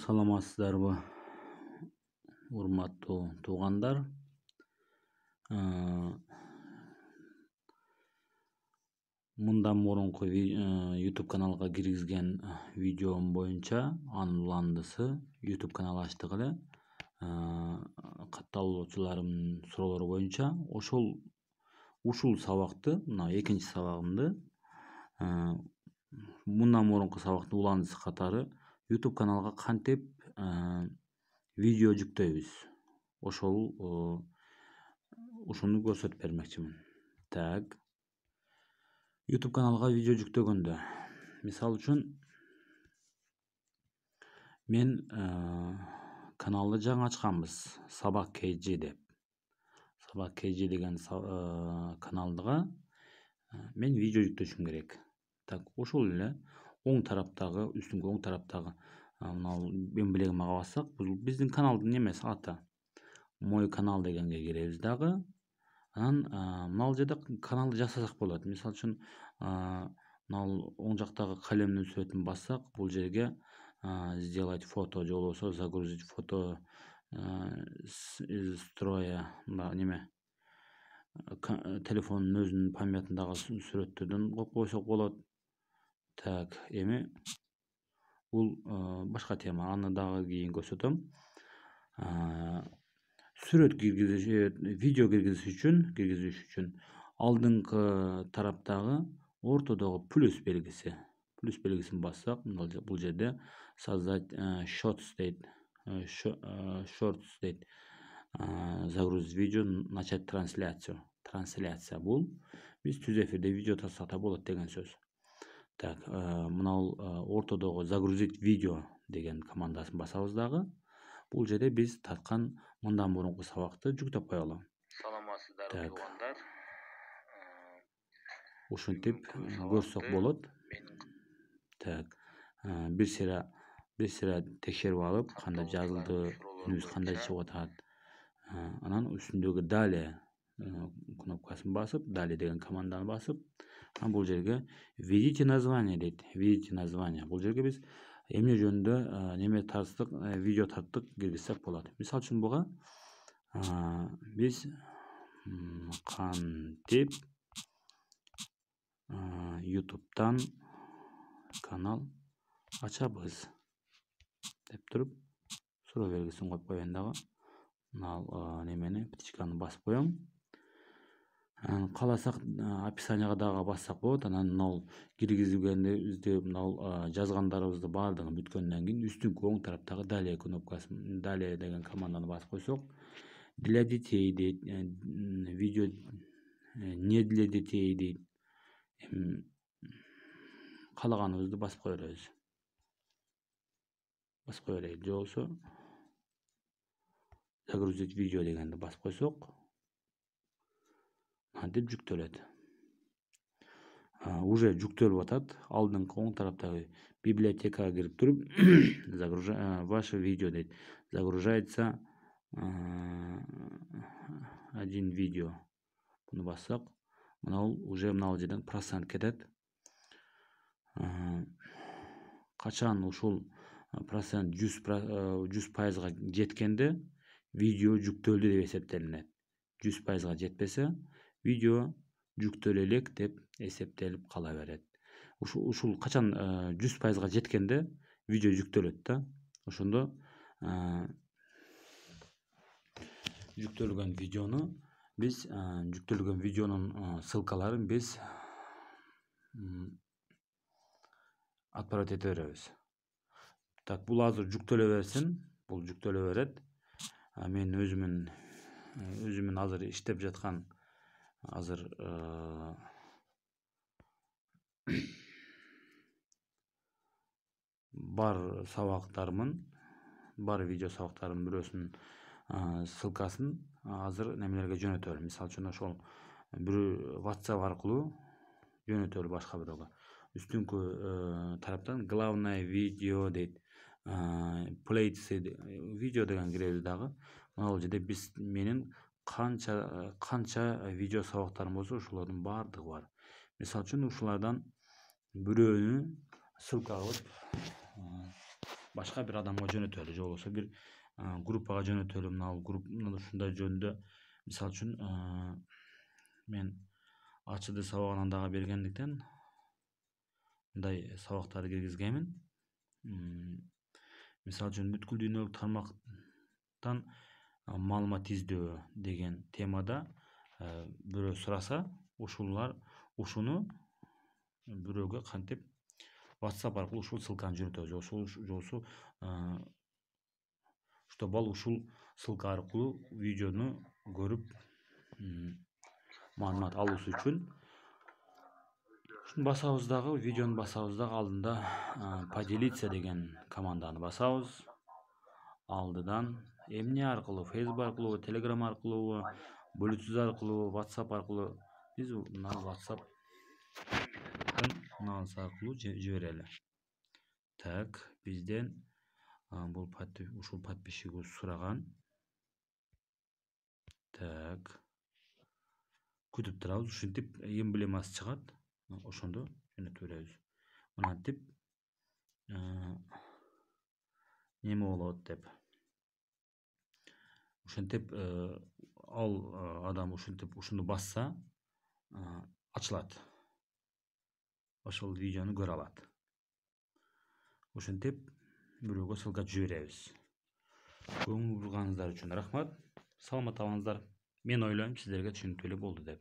Саламатсыздарбы, урматтуу туугандар. Мындан мурунку YouTube каналга киргизген видеом боюнча анын уландысы YouTube канал ачтык эле. Катталуучулардын суроолору боюнча ушул сабакты, мына экинчи сабагымды мындан мурунку сабактын уландысы катары YouTube каналга кантип видео жүктөйбүз, ушуну көрсөтүп бермекчимин. Так, YouTube каналга видео жүктөгөндө, мисалы үчүн мен каналды жаңы ачканбыз, Сабак KG деп. Сабак KG деген каналга мен видео жүктөшүм керек. Так, ошол эле оң тараптагы, үстүнкү оң тараптагы эмблемага бассак, бул биздин каналдын эмеси, аты. Мой канал дегенге киребиз дагы. Анан мына жерде каналды жасасак болот. Мисалы үчүн мына оң жактагы калемдин сүрөтүн бассак, бул жерге сделать фото же болбосо загрузить фото из строя, неме телефондун өзүнүн памятындагы сүрөттөрдөн коюп койсок болот. Так, эми бул башка тема, аны дагы кийин көрсөтөм. Сүрөт киргизиш, видео киргизиш үчүн алдыңкы тараптагы ортодогу плюс белгисин бассак, бул жерде создать shorts дейт, загрузить видео, начать трансляция. Бул биз түз эфирде видео тарсак да болот деген сөз. Так, мына ортодогу загрузить видео деген командасын басабыз дагы. Бул жерде биз тарткан мындан мурунку сабакты жүктөп коелу. Саламатсыздарбы туугандар. Ушинтип көрсөк болот. Так, бир сыйра текшерип алып, кандай жазылды, үнүбүз кандай чыгып атат. Анан үстүндөгү далее кнопкасын басып, далее деген команданы басып, бул жерге введите название дейт. Введите название. Бул жерге биз эмне жөнүндө неме тарттык, видео тарттык киргизсек болот. Мисалы үчүн буга биз кантип YouTube'дан канал ачабыз деп туруп суроо белгисин коюп коеюн дагы. Мына немени, птичканы басып коем. Кааласак описанияга дагы бассак болот. Анан мына киргизгендибизди, мына жазгандарыбызды баардыгын бүткөндөн кийин үстүнкү оң тараптагы далее кнопкасын, далее деген команданы басып койсок, для детей дейт, видео не для детей дейт. Каалаганыбызды басып кое беребиз. Басып кое берейик. Же болбосо загрузить видео дегенди басып койсок, мынтип жүктөлөт. Уже жүктөлүп атат. Алдыңкы оң тараптагы библиотекага кирип туруп, ваше видео дейт. Загружается один видео. Буну бассак, мына уже мына жерден процент кетет. Качан ушул процент 100% жеткенде видео жүктөлдү деп эсептелинет. 100% жетпесе видео жүктөлө элек деп эсептелип кала берет. Ушул качан 100% жеткенде видео жүктөлөт да. Ошондо жүктөлгөн видеонун ссылкаларын биз отправить ете беребиз. Так, бул азыр жүктөлө берсин. Бул жүктөлө берет. Мен өзүмүн азыр иштеп жаткан бар видео сабактарымдын бирөөсүнүн ссылкасын азыр немелерге жөнөтөлүм. Мисалы үчүн ошол бирөө WhatsApp аркылуу жөнөтөлү башка бирөөгө. Үстүнкү тараптан главное видео дейт. Plates видео деген киребиз дагы. Мына жерде менин канча видео сабактарым болсо, ошолордун баардыгы бар. Мисалы үчүн ушулардан бирөөнү ссылка кылып başka bir adamga jönөтөлү же болбосо bir группага жөнөтөлү. Мына бул группа ушундай жөнүндө мисалы үчүн мен ачыды сабагынан дагы бергендиктен мындай сабактарды киргизгенмин. Мисалы үчүн бүткүл дүйнөлүк тармактан маалымат издөө деген темада бирөө сураса, ушуну бирөөгө кантип WhatsApp аркылуу ушул ссылканы жөнөтөбүз. Чтобы ал ушул ссылка аркылуу видеону көрүп маалымат алуусу үчүн ушуну басабыз дагы, видеону басабыз дагы, алдында поделиться деген команданы басабыз. Алдыдан эмне аркылуу, Facebook аркылуу, Telegram аркылуу, Bluetooth аркылуу, WhatsApp аркылуу биз мына WhatsApp аркылуу жиберели. Так, бизден бул ушул подписчигибиз сураган. Так, күтүп турабыз. Ушинтип эмблемасы чыгат. Ошондо жөнөтүп беребиз. Мынантип неме болот деп. Ушинтип ал адам ушинтип ушуну басса ачылат. Ошол видеону көрө алат. Ушинтип бирөөгө ссылка жиберебиз. Көңүл бурганыңыздар үчүн рахмат. Саламат калыңыздар. Мен ойлойм, сиздерге түшүнүктүү эле болду деп.